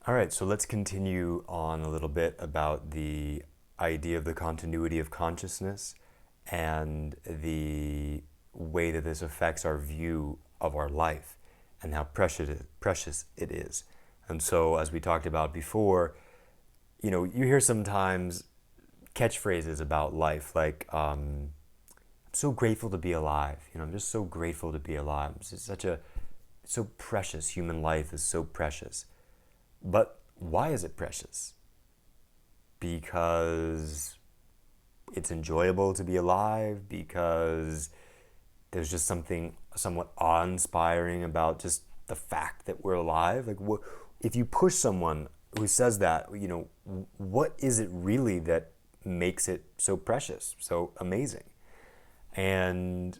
All right, so let's continue on a little bit about the idea of the continuity of consciousness and the way that this affects our view of our life and how precious it is. And so, as we talked about before, you hear sometimes catchphrases about life like, I'm so grateful to be alive. I'm just so grateful to be alive. It's just so precious. Human life is so precious. But why is it precious? Because it's enjoyable to be alive, because there's just something somewhat awe-inspiring about just the fact that we're alive. Like, if you push someone who says that, what is it really that makes it so precious, so amazing? And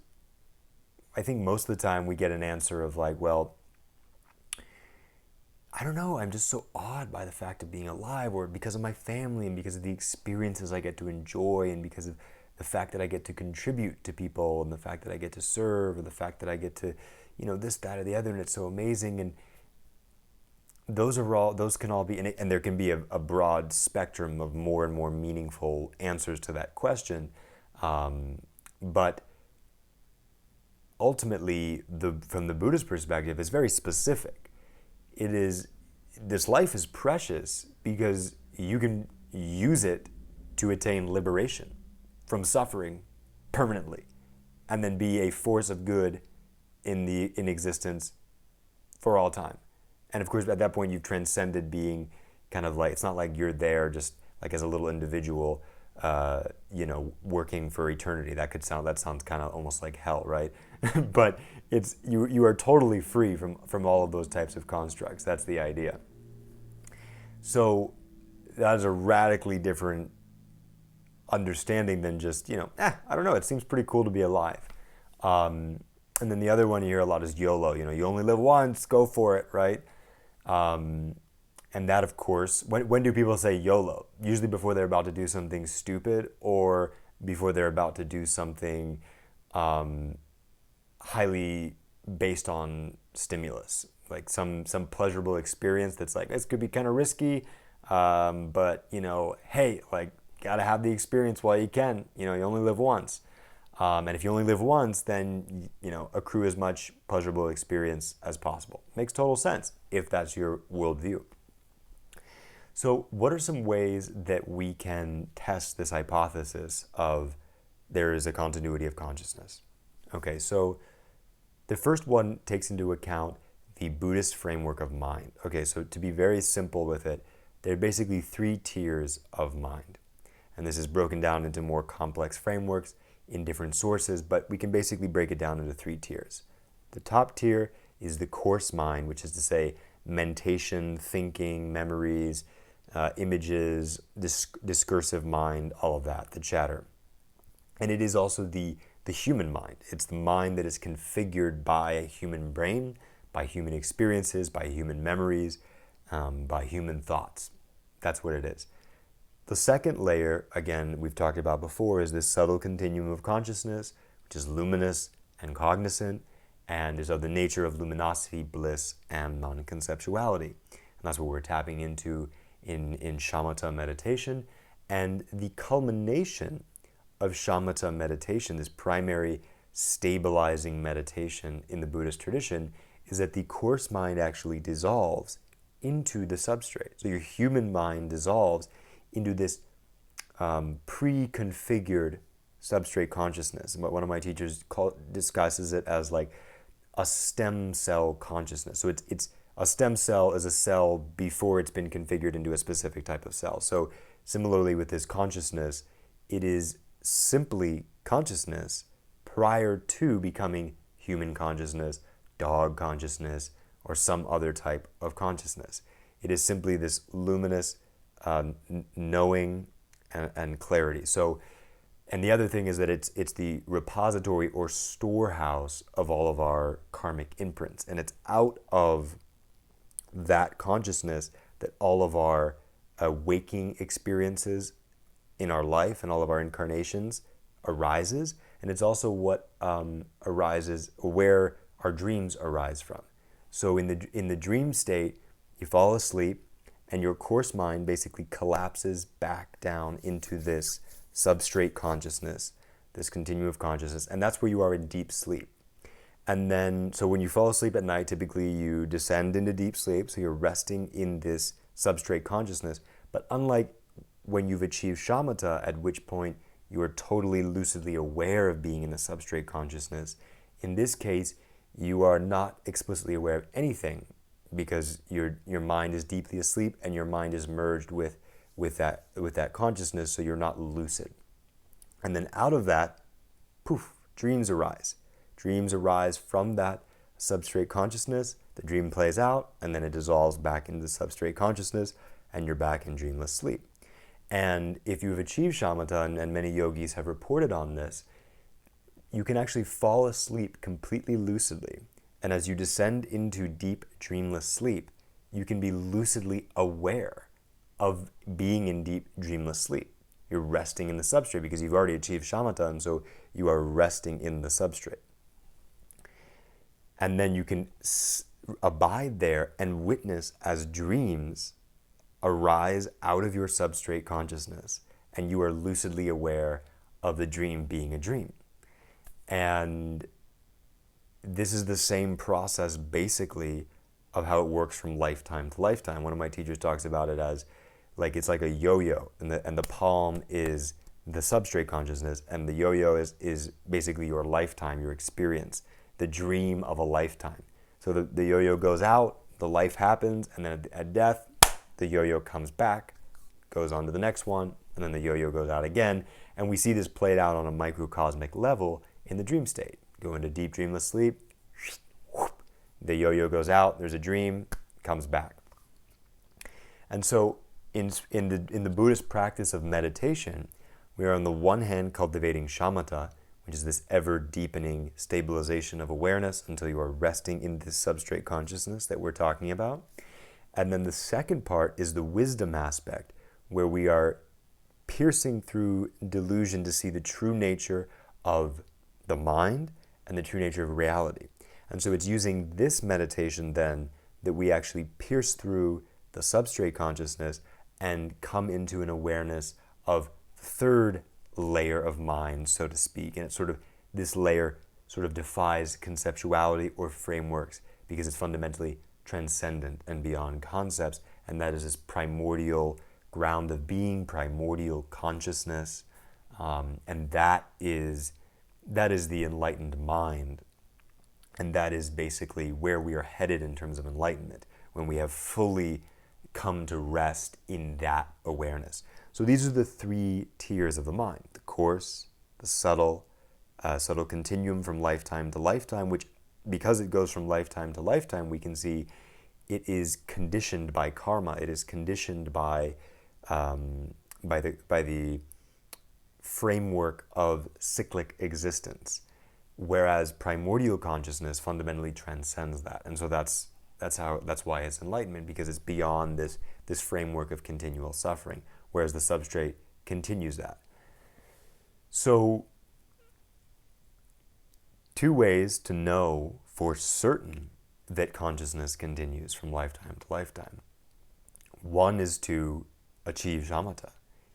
I think most of the time we get an answer of like, well, I don't know, I'm just so awed by the fact of being alive, or because of my family, and because of the experiences I get to enjoy, and because of the fact that I get to contribute to people, and the fact that I get to serve, or the fact that I get to, this, that, or the other, and it's so amazing. And those can all be, and there can be a broad spectrum of more and more meaningful answers to that question. But ultimately, from the Buddhist perspective, it's very specific. It is, this life is precious because you can use it to attain liberation from suffering permanently, and then be a force of good in existence for all time. And of course, at that point, you've transcended being kind of like, it's not like you're there just like as a little individual, working for eternity. That sounds kind of almost like hell, right? But it's you are totally free from all of those types of constructs. That's the idea. So that is a radically different understanding than just, I don't know, it seems pretty cool to be alive. And then the other one you hear a lot is YOLO. You only live once, go for it, right? And that, of course, when do people say YOLO? Usually before they're about to do something stupid, or before they're about to do something highly based on stimulus, like some pleasurable experience that's like, this could be kind of risky, but hey, like, gotta have the experience while you can. You only live once. And if you only live once, then accrue as much pleasurable experience as possible. Makes total sense if that's your worldview. So, what are some ways that we can test this hypothesis of there is a continuity of consciousness? Okay, so the first one takes into account the Buddhist framework of mind. Okay, so to be very simple with it, there are basically three tiers of mind. And this is broken down into more complex frameworks in different sources, but we can basically break it down into three tiers. The top tier is the coarse mind, which is to say mentation, thinking, memories, images, discursive mind, all of that, the chatter. And it is also the human mind. It's the mind that is configured by a human brain, by human experiences, by human memories, by human thoughts. That's what it is. The second layer, again, we've talked about before, is this subtle continuum of consciousness, which is luminous and cognizant, and is of the nature of luminosity, bliss, and non-conceptuality. And that's what we're tapping into in shamatha meditation. And the culmination of shamatha meditation, this primary stabilizing meditation in the Buddhist tradition, is that the coarse mind actually dissolves into the substrate. So your human mind dissolves into this pre-configured substrate consciousness. And one of my teachers discusses it as like a stem cell consciousness. So it's a stem cell is a cell before it's been configured into a specific type of cell. So similarly with this consciousness, it is simply consciousness prior to becoming human consciousness, dog consciousness, or some other type of consciousness. It is simply this luminous knowing and clarity. So, and the other thing is that it's the repository or storehouse of all of our karmic imprints, and it's out of that consciousness that all of our waking experiences in our life and all of our incarnations arises, and it's also what arises where our dreams arise from. So in the dream state, you fall asleep, and your coarse mind basically collapses back down into this substrate consciousness, this continuum of consciousness, and that's where you are in deep sleep. And then, so when you fall asleep at night, typically you descend into deep sleep, so you're resting in this substrate consciousness. But unlike when you've achieved shamatha, at which point you are totally lucidly aware of being in the substrate consciousness, in this case, you are not explicitly aware of anything because your mind is deeply asleep and your mind is merged with that consciousness, so you're not lucid. And then out of that, poof, dreams arise. Dreams arise from that substrate consciousness. The dream plays out, and then it dissolves back into the substrate consciousness, and you're back in dreamless sleep. And if you've achieved shamatha, and many yogis have reported on this, you can actually fall asleep completely lucidly. And as you descend into deep dreamless sleep, you can be lucidly aware of being in deep dreamless sleep. You're resting in the substrate because you've already achieved shamatha, and so you are resting in the substrate. And then you can abide there and witness as dreams arise out of your substrate consciousness, and you are lucidly aware of the dream being a dream. And this is the same process, basically, of how it works from lifetime to lifetime. One of my teachers talks about it as, like, it's like a yo-yo, and the palm is the substrate consciousness, and the yo-yo is basically your lifetime, your experience, the dream of a lifetime. So the yo-yo goes out, the life happens, and then at death, the yo-yo comes back, goes on to the next one, and then the yo-yo goes out again. And we see this played out on a microcosmic level in the dream state. Go into deep dreamless sleep, the yo-yo goes out, there's a dream, comes back. And so in the Buddhist practice of meditation, we are on the one hand cultivating shamatha, which is this ever-deepening stabilization of awareness until you are resting in this substrate consciousness that we're talking about. And then the second part is the wisdom aspect, where we are piercing through delusion to see the true nature of the mind and the true nature of reality. And so it's using this meditation then that we actually pierce through the substrate consciousness and come into an awareness of third layer of mind, so to speak. And it's sort of, this layer sort of defies conceptuality or frameworks because it's fundamentally transcendent and beyond concepts, and that is this primordial ground of being, primordial consciousness, and that is the enlightened mind, and that is basically where we are headed in terms of enlightenment, when we have fully come to rest in that awareness. So these are the three tiers of the mind: the coarse, the subtle continuum from lifetime to lifetime, which, because it goes from lifetime to lifetime, we can see it is conditioned by karma. It is conditioned by the framework of cyclic existence, whereas primordial consciousness fundamentally transcends that. And so that's why it's enlightenment, because it's beyond this framework of continual suffering, whereas the substrate continues that. So, two ways to know for certain that consciousness continues from lifetime to lifetime. One is to achieve shamatha,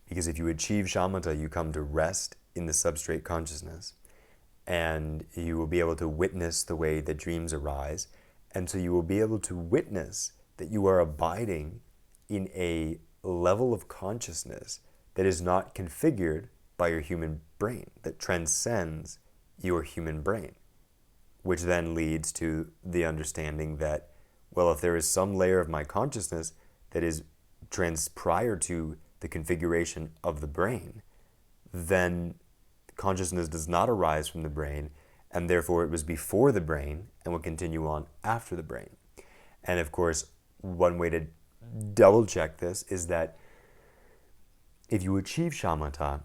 because if you achieve shamatha, you come to rest in the substrate consciousness, and you will be able to witness the way that dreams arise, and so you will be able to witness that you are abiding in a level of consciousness that is not configured by your human brain, that transcends your human brain, which then leads to the understanding that, well, if there is some layer of my consciousness that is prior to the configuration of the brain, then consciousness does not arise from the brain, and therefore it was before the brain and will continue on after the brain. And of course, one way to double check this is that if you achieve shamatha,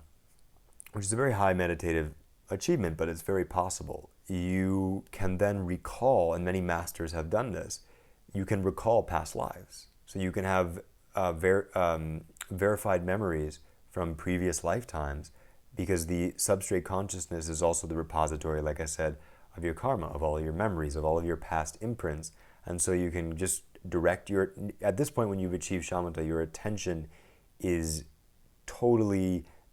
which is a very high meditative achievement, but it's very possible, you can then recall, and many masters have done this, you can recall past lives. So you can have verified memories from previous lifetimes, because the substrate consciousness is also the repository, like I said, of your karma, of all of your memories, of all of your past imprints. And so you can just direct your, at this point when you've achieved shamatha, your attention is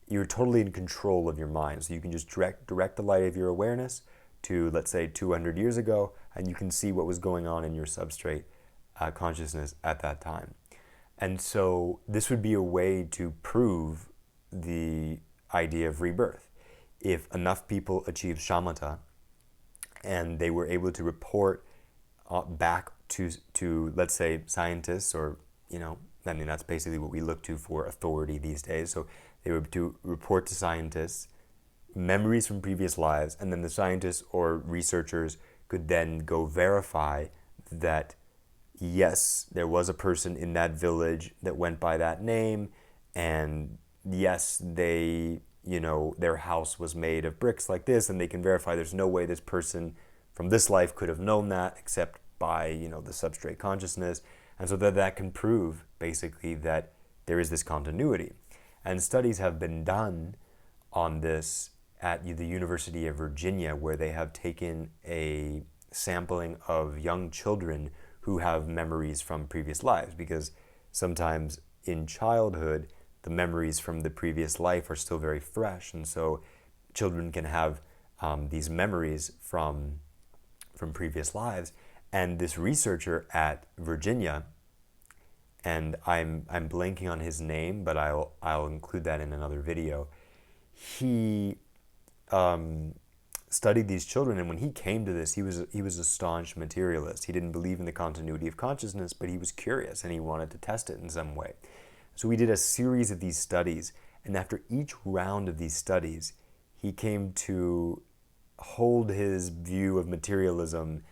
you're totally in control of your mind. So you can just direct the light of your awareness to, let's say, 200 years ago, and you can see what was going on in your substrate consciousness at that time. And so this would be a way to prove the idea of rebirth. If enough people achieve shamatha and they were able to report back to, let's say, scientists, or, I mean, that's basically what we look to for authority these days. So they were to report to scientists memories from previous lives, and then the scientists or researchers could then go verify that, yes, there was a person in that village that went by that name, and yes, they, their house was made of bricks like this, and they can verify there's no way this person from this life could have known that except by, the substrate consciousness. And so that can prove basically that there is this continuity. And studies have been done on this at the University of Virginia, where they have taken a sampling of young children who have memories from previous lives, because sometimes in childhood, the memories from the previous life are still very fresh. And so children can have these memories from previous lives. And this researcher at Virginia, and I'm blanking on his name, but I'll include that in another video. He studied these children, and when he came to this, he was a staunch materialist. He didn't believe in the continuity of consciousness, but he was curious and he wanted to test it in some way. So we did a series of these studies, and after each round of these studies, he came to hold his view of materialism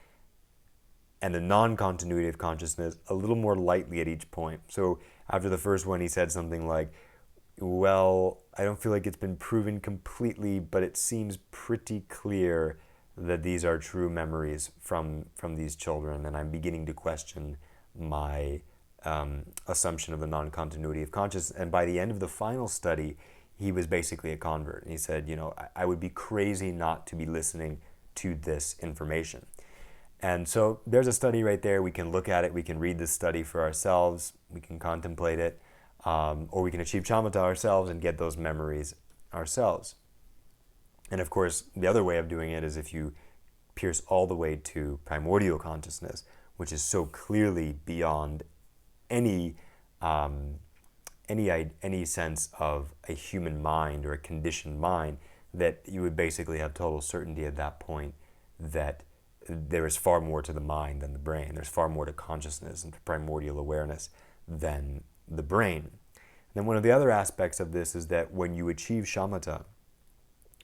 and the non-continuity of consciousness a little more lightly at each point. So after the first one, he said something like, well, I don't feel like it's been proven completely, but it seems pretty clear that these are true memories from these children, and I'm beginning to question my assumption of the non-continuity of consciousness. And by the end of the final study, he was basically a convert. And he said, I would be crazy not to be listening to this information. And so there's a study right there. We can look at it. We can read this study for ourselves. We can contemplate it. Or we can achieve shamatha ourselves and get those memories ourselves. And of course, the other way of doing it is if you pierce all the way to primordial consciousness, which is so clearly beyond any sense of a human mind or a conditioned mind, that you would basically have total certainty at that point that there is far more to the mind than the brain. There's far more to consciousness and to primordial awareness than the brain. And then one of the other aspects of this is that when you achieve shamatha,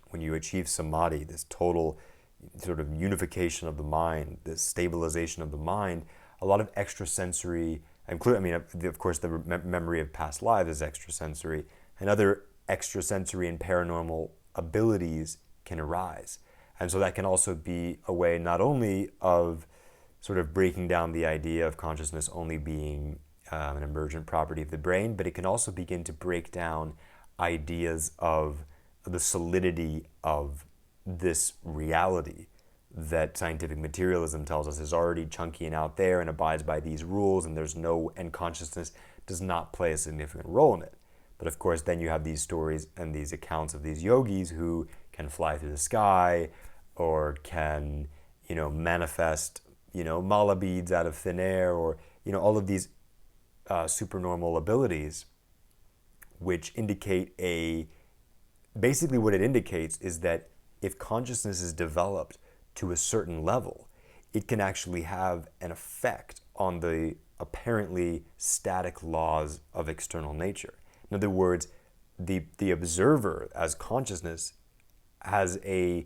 when you achieve samadhi, this total sort of unification of the mind, this stabilization of the mind, a lot of extrasensory, of course, the memory of past lives is extrasensory, and other extrasensory and paranormal abilities can arise. And so that can also be a way not only of sort of breaking down the idea of consciousness only being an emergent property of the brain, but it can also begin to break down ideas of the solidity of this reality that scientific materialism tells us is already chunky and out there and abides by these rules, and consciousness does not play a significant role in it. But of course, then you have these stories and these accounts of these yogis who can fly through the sky, or can, manifest, mala beads out of thin air, or, all of these supernormal abilities, which indicate basically what it indicates is that if consciousness is developed to a certain level, it can actually have an effect on the apparently static laws of external nature. In other words, the observer as consciousness has a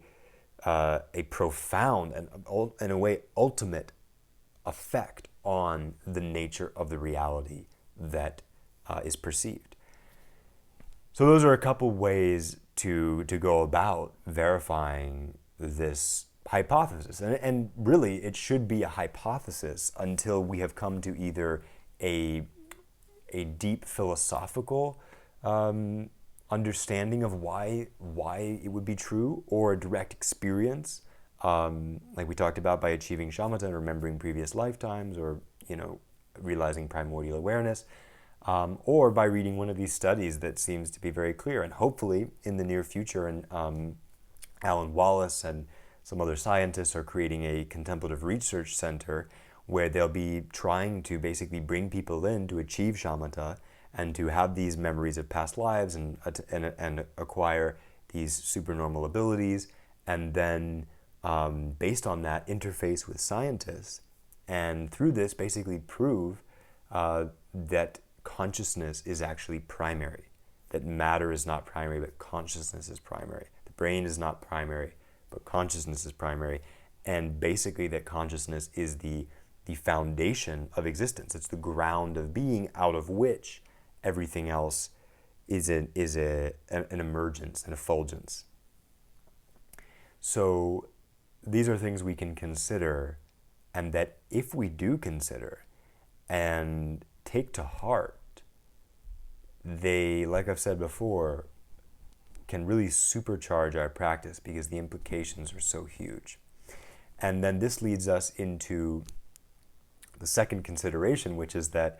profound and, in a way, ultimate effect on the nature of the reality that is perceived. So those are a couple ways to go about verifying this hypothesis. And really, it should be a hypothesis until we have come to either a deep philosophical understanding of why it would be true, or a direct experience, like we talked about, by achieving shamatha and remembering previous lifetimes, or realizing primordial awareness, or by reading one of these studies that seems to be very clear. And hopefully in the near future, and Alan Wallace and some other scientists are creating a contemplative research center where they'll be trying to basically bring people in to achieve shamatha and to have these memories of past lives and acquire these supernormal abilities, and then based on that interface with scientists, and through this basically prove that consciousness is actually primary, that matter is not primary, but consciousness is primary. The brain is not primary, but consciousness is primary, and basically that consciousness is the foundation of existence. It's the ground of being, out of which everything else is an emergence, an effulgence. So these are things we can consider, and that if we do consider and take to heart, they, like I've said before, can really supercharge our practice because the implications are so huge. And then this leads us into the second consideration, which is that,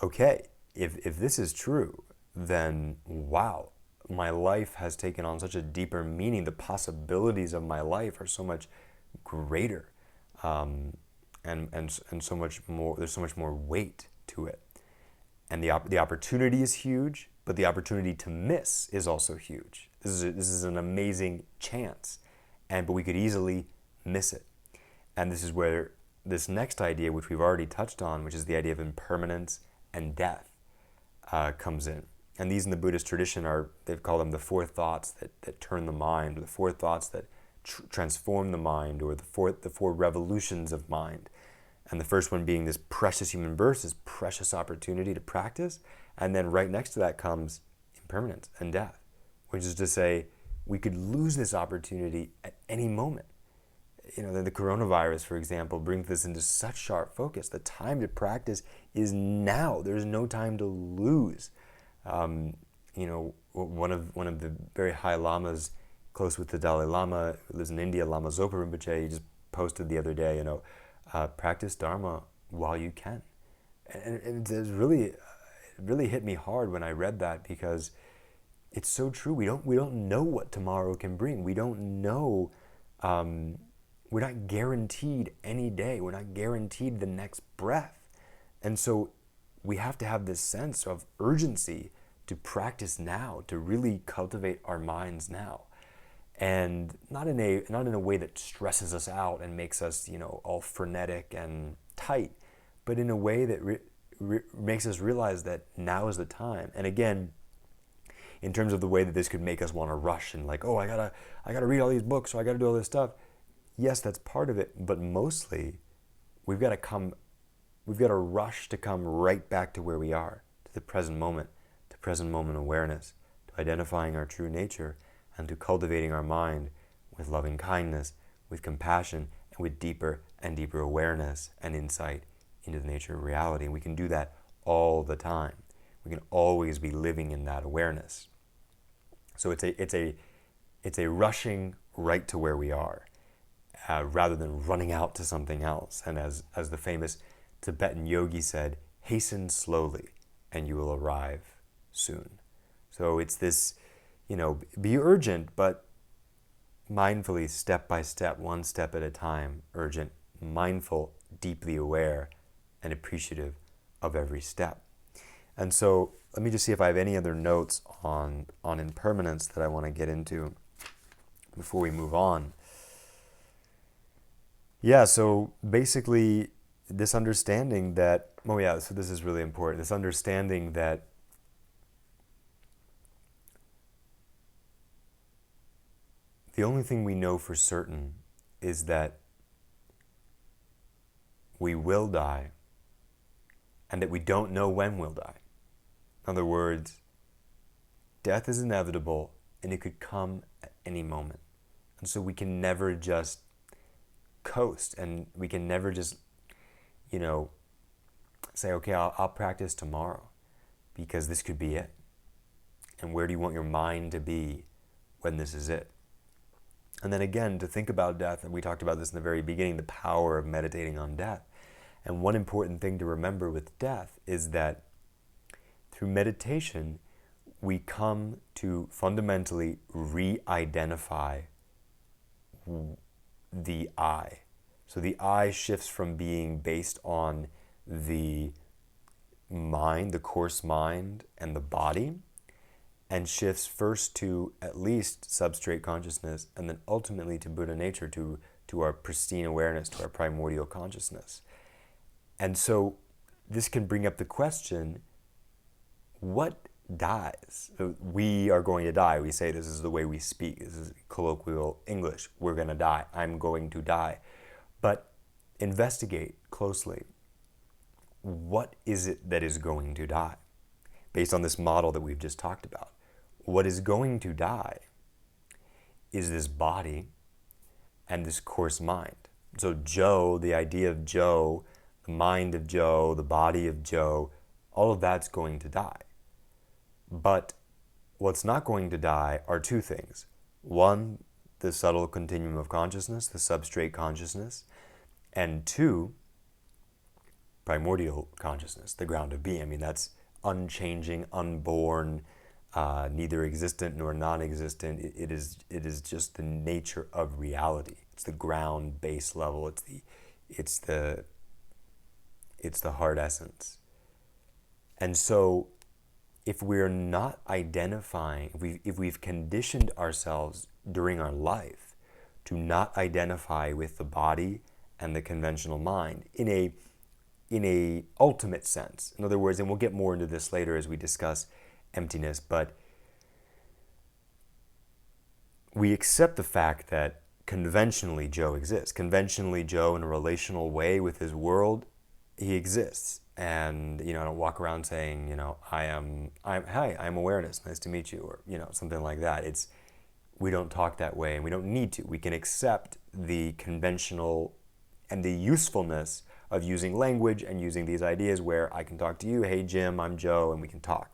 okay, if this is true, then wow, my life has taken on such a deeper meaning. The possibilities of my life are so much greater, and so much more. There's so much more weight to it, and the opportunity is huge, but the opportunity to miss is also huge. This is an amazing chance, but we could easily miss it. And this is where this next idea, which we've already touched on, which is the idea of impermanence and death, comes in. And these in the Buddhist tradition they've called them the four thoughts that turn the mind, or the four thoughts that transform the mind, or the four revolutions of mind. And the first one being this precious human birth, this precious opportunity to practice. And then right next to that comes impermanence and death, which is to say we could lose this opportunity at any moment. The coronavirus, for example, brings this into such sharp focus. The time to practice is now. There's no time to lose. One of the very high lamas, close with the Dalai Lama, who lives in India, Lama Zopa Rinpoche, he just posted the other day, practice Dharma while you can. And it really hit me hard when I read that, because it's so true. We don't know what tomorrow can bring. We don't know. We're not guaranteed any day. We're not guaranteed the next breath. And so we have to have this sense of urgency to practice now, to really cultivate our minds now. And not in a way that stresses us out and makes us, all frenetic and tight, but in a way that makes us realize that now is the time. And again, in terms of the way that this could make us want to rush and like, oh, I gotta read all these books, so I gotta do all this stuff. Yes, that's part of it, but mostly we've got to rush to come right back to where we are, to the present moment, to present moment awareness, to identifying our true nature, and to cultivating our mind with loving kindness, with compassion, and with deeper and deeper awareness and insight into the nature of reality. And we can do that all the time. We can always be living in that awareness. So it's a rushing right to where we are, rather than running out to something else. And as the famous Tibetan yogi said, hasten slowly and you will arrive soon. So it's this, be urgent, but mindfully, step by step, one step at a time, urgent, mindful, deeply aware, and appreciative of every step. And so let me just see if I have any other notes on impermanence that I want to get into before we move on. Yeah, so basically this understanding that, so this is really important, this understanding that the only thing we know for certain is that we will die, and that we don't know when we'll die. In other words, death is inevitable, and it could come at any moment. And so we can never just coast, and we can never just, say, okay, I'll practice tomorrow, because this could be it. And where do you want your mind to be when this is it? And then again, to think about death, and we talked about this in the very beginning, the power of meditating on death. And one important thing to remember with death is that through meditation, we come to fundamentally re-identify the I. So the I shifts from being based on the mind, the coarse mind, and the body, and shifts first to at least substrate consciousness, and then ultimately to Buddha nature, to our pristine awareness, to our primordial consciousness. And so this can bring up the question, what dies? We are going to die. We say this is the way we speak. This is colloquial English. We're going to die. I'm going to die. But investigate closely. What is it that is going to die? Based on this model that we've just talked about. What is going to die is this body and this coarse mind. So Joe, the idea of Joe, the mind of Joe, the body of Joe, all of that's going to die. But what's not going to die are two things. One, the subtle continuum of consciousness, the substrate consciousness, and two, primordial consciousness, the ground of being. I mean, that's unchanging, unborn, neither existent nor non-existent. It is just the nature of reality. It's the ground base level. It's the heart essence. And so, if we're not identifying, if we've conditioned ourselves during our life to not identify with the body and the conventional mind in a ultimate sense. In other words, and we'll get more into this later as we discuss emptiness, but we accept the fact that conventionally Joe exists. Conventionally Joe, in a relational way with his world, he exists. And, I don't walk around saying, hi, I'm awareness, nice to meet you, or, something like that. We don't talk that way, and we don't need to. We can accept the conventional and the usefulness of using language and using these ideas where I can talk to you, hey Jim, I'm Joe, and we can talk.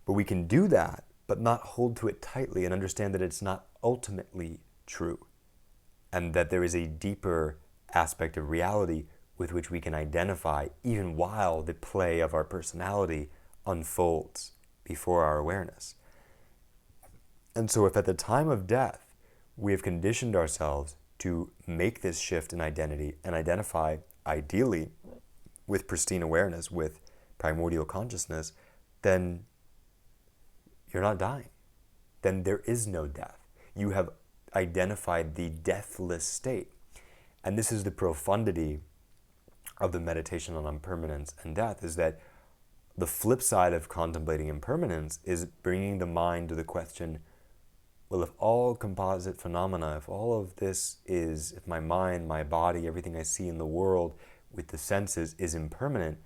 But we can do that, but not hold to it tightly and understand that it's not ultimately true, and that there is a deeper aspect of reality with which we can identify even while the play of our personality unfolds before our awareness. And so if at the time of death we have conditioned ourselves to make this shift in identity and identify ideally with pristine awareness, with primordial consciousness, then you're not dying. Then there is no death. You have identified the deathless state. And this is the profundity of the meditation on impermanence and death, is that the flip side of contemplating impermanence is bringing the mind to the question, well, if all composite phenomena, if all of this is, if my mind, my body, everything I see in the world with the senses is impermanent,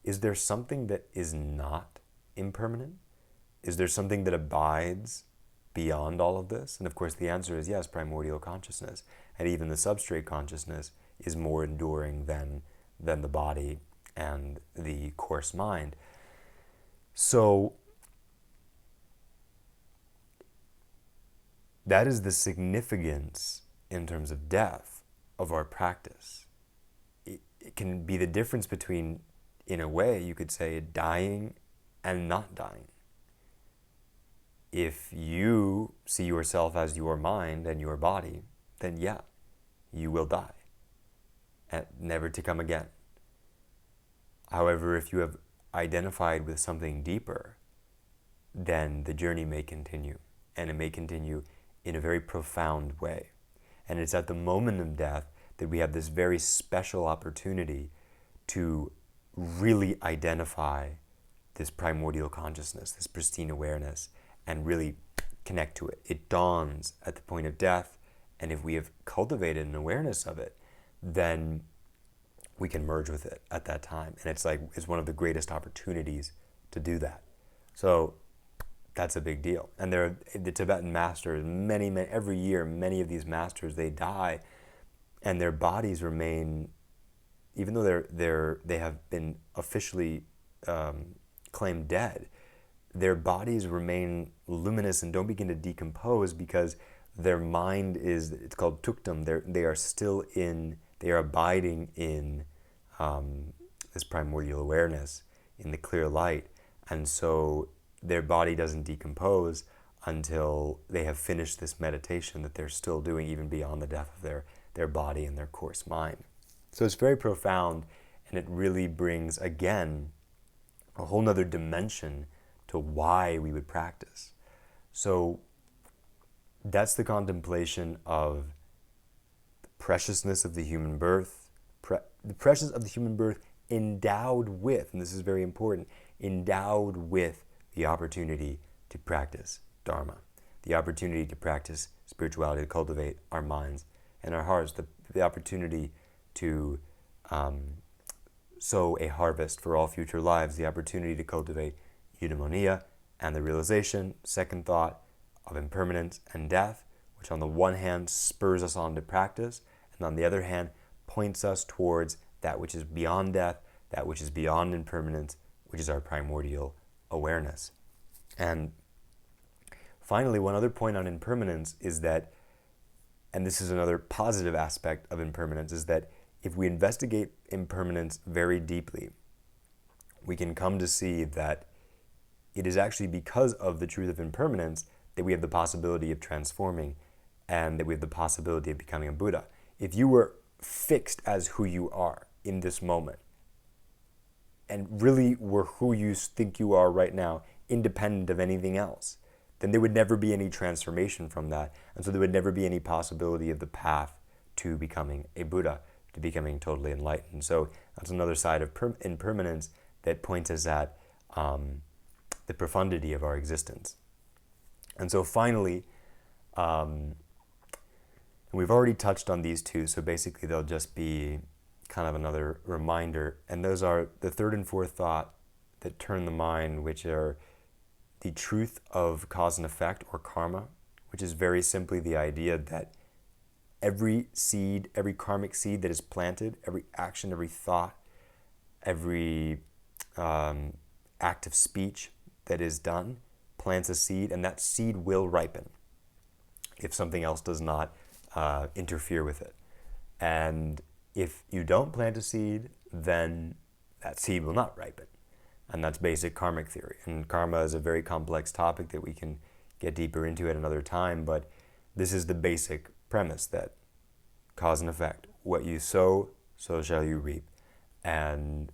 is there something that is not impermanent? Is there something that abides beyond all of this? And of course the answer is yes, primordial consciousness. And even the substrate consciousness is more enduring than the body and the coarse mind. So that is the significance in terms of death of our practice. It can be the difference between, in a way, you could say, dying and not dying. If you see yourself as your mind and your body, then yeah, you will die, and never to come again. However, if you have identified with something deeper, then the journey may continue, and it may continue in a very profound way. And it's at the moment of death that we have this very special opportunity to really identify this primordial consciousness, this pristine awareness, and really connect to it. It dawns at the point of death, and if we have cultivated an awareness of it, then we can merge with it at that time. And it's one of the greatest opportunities to do that. So that's a big deal. And the Tibetan masters, every year, many of these masters, they die, and their bodies remain, even though they have been officially claimed dead, their bodies remain luminous and don't begin to decompose because their mind it's called tuktam, they are still in They are abiding in this primordial awareness, in the clear light. And so their body doesn't decompose until they have finished this meditation that they're still doing, even beyond the death of their body and their coarse mind. So it's very profound, and it really brings, again, a whole nother dimension to why we would practice. So that's the contemplation of the preciousness of the human birth, the preciousness of the human birth endowed with, and this is very important, endowed with the opportunity to practice Dharma, the opportunity to practice spirituality, to cultivate our minds and our hearts, the opportunity to sow a harvest for all future lives, the opportunity to cultivate eudaimonia and the realization, second thought, of impermanence and death, which on the one hand spurs us on to practice, and on the other hand points us towards that which is beyond death, that which is beyond impermanence, which is our primordial awareness. And finally, one other point on impermanence is that, and this is another positive aspect of impermanence, is that if we investigate impermanence very deeply, we can come to see that it is actually because of the truth of impermanence that we have the possibility of transforming and that we have the possibility of becoming a Buddha. If you were fixed as who you are in this moment and really were who you think you are right now, independent of anything else, then there would never be any transformation from that. And so there would never be any possibility of the path to becoming a Buddha, to becoming totally enlightened. So that's another side of impermanence that points us at the profundity of our existence. And so finally, and we've already touched on these two, so basically they'll just be kind of another reminder. And those are the third and fourth thought that turn the mind, which are the truth of cause and effect, or karma, which is very simply the idea that every seed, every karmic seed that is planted, every action, every thought, every act of speech that is done plants a seed, and that seed will ripen if something else does not interfere with it. And if you don't plant a seed, then that seed will not ripen. And that's basic karmic theory. And karma is a very complex topic that we can get deeper into at another time, but this is the basic premise, that cause and effect. What you sow, so shall you reap. And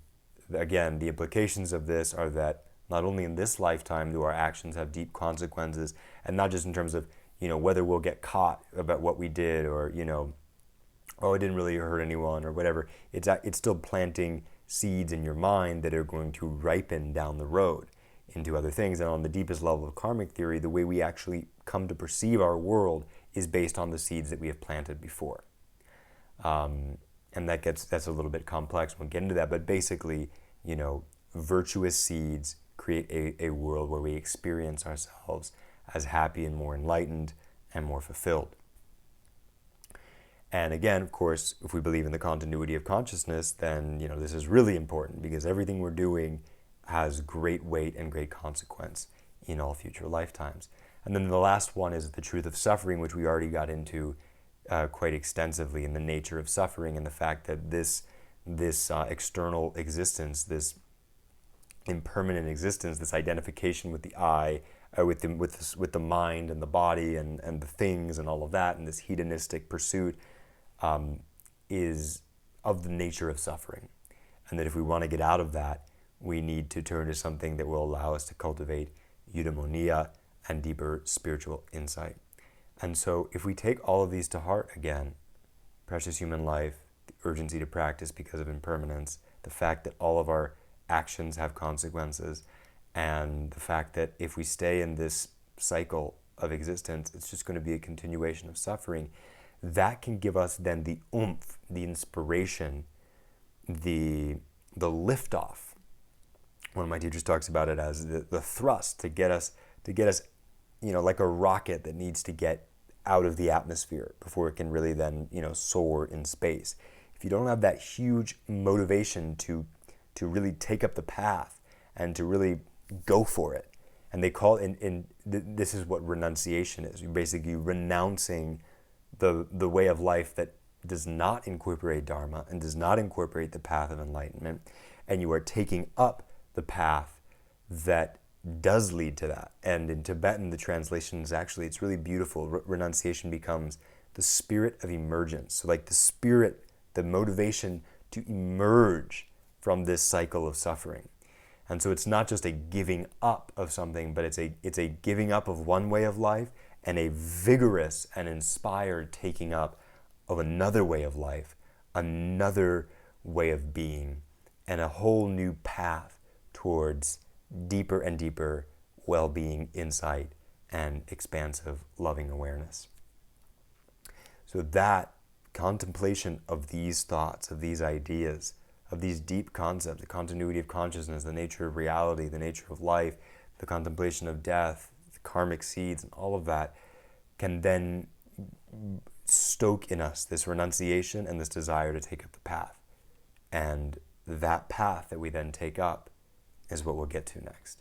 again, the implications of this are that not only in this lifetime do our actions have deep consequences, and not just in terms of, whether we'll get caught about what we did, or, oh, it didn't really hurt anyone, or whatever. It's still planting seeds in your mind that are going to ripen down the road into other things. And on the deepest level of karmic theory, the way we actually come to perceive our world is based on the seeds that we have planted before. And that's a little bit complex. We'll get into that. But basically, virtuous seeds create a world where we experience ourselves as happy and more enlightened and more fulfilled. And again, of course, if we believe in the continuity of consciousness, then this is really important, because everything we're doing has great weight and great consequence in all future lifetimes. And then the last one is the truth of suffering, which we already got into quite extensively, in the nature of suffering and the fact that this external existence, this impermanent existence, this identification with the I, with the mind and the body and the things and all of that, and this hedonistic pursuit is of the nature of suffering. And that if we want to get out of that, we need to turn to something that will allow us to cultivate eudaimonia and deeper spiritual insight. And so if we take all of these to heart again, precious human life, the urgency to practice because of impermanence, the fact that all of our actions have consequences, and the fact that if we stay in this cycle of existence, it's just going to be a continuation of suffering, that can give us then the oomph, the inspiration, the liftoff. One of my teachers talks about it as the thrust to get us, like a rocket that needs to get out of the atmosphere before it can really then, soar in space. If you don't have that huge motivation to really take up the path and to really go for it, and they call this is what renunciation is. You're basically renouncing the way of life that does not incorporate Dharma and does not incorporate the path of enlightenment, and you are taking up the path that does lead to that. And in Tibetan, the translation is actually, it's really beautiful. Renunciation becomes the spirit of emergence. So like the spirit, the motivation to emerge from this cycle of suffering. And so it's not just a giving up of something, but it's a giving up of one way of life and a vigorous and inspired taking up of another way of life, another way of being, and a whole new path towards deeper and deeper well-being, insight, and expansive, loving awareness. So that contemplation of these thoughts, of these ideas, of these deep concepts, the continuity of consciousness, the nature of reality, the nature of life, the contemplation of death, the karmic seeds, and all of that can then stoke in us this renunciation and this desire to take up the path. And that path that we then take up is what we'll get to next.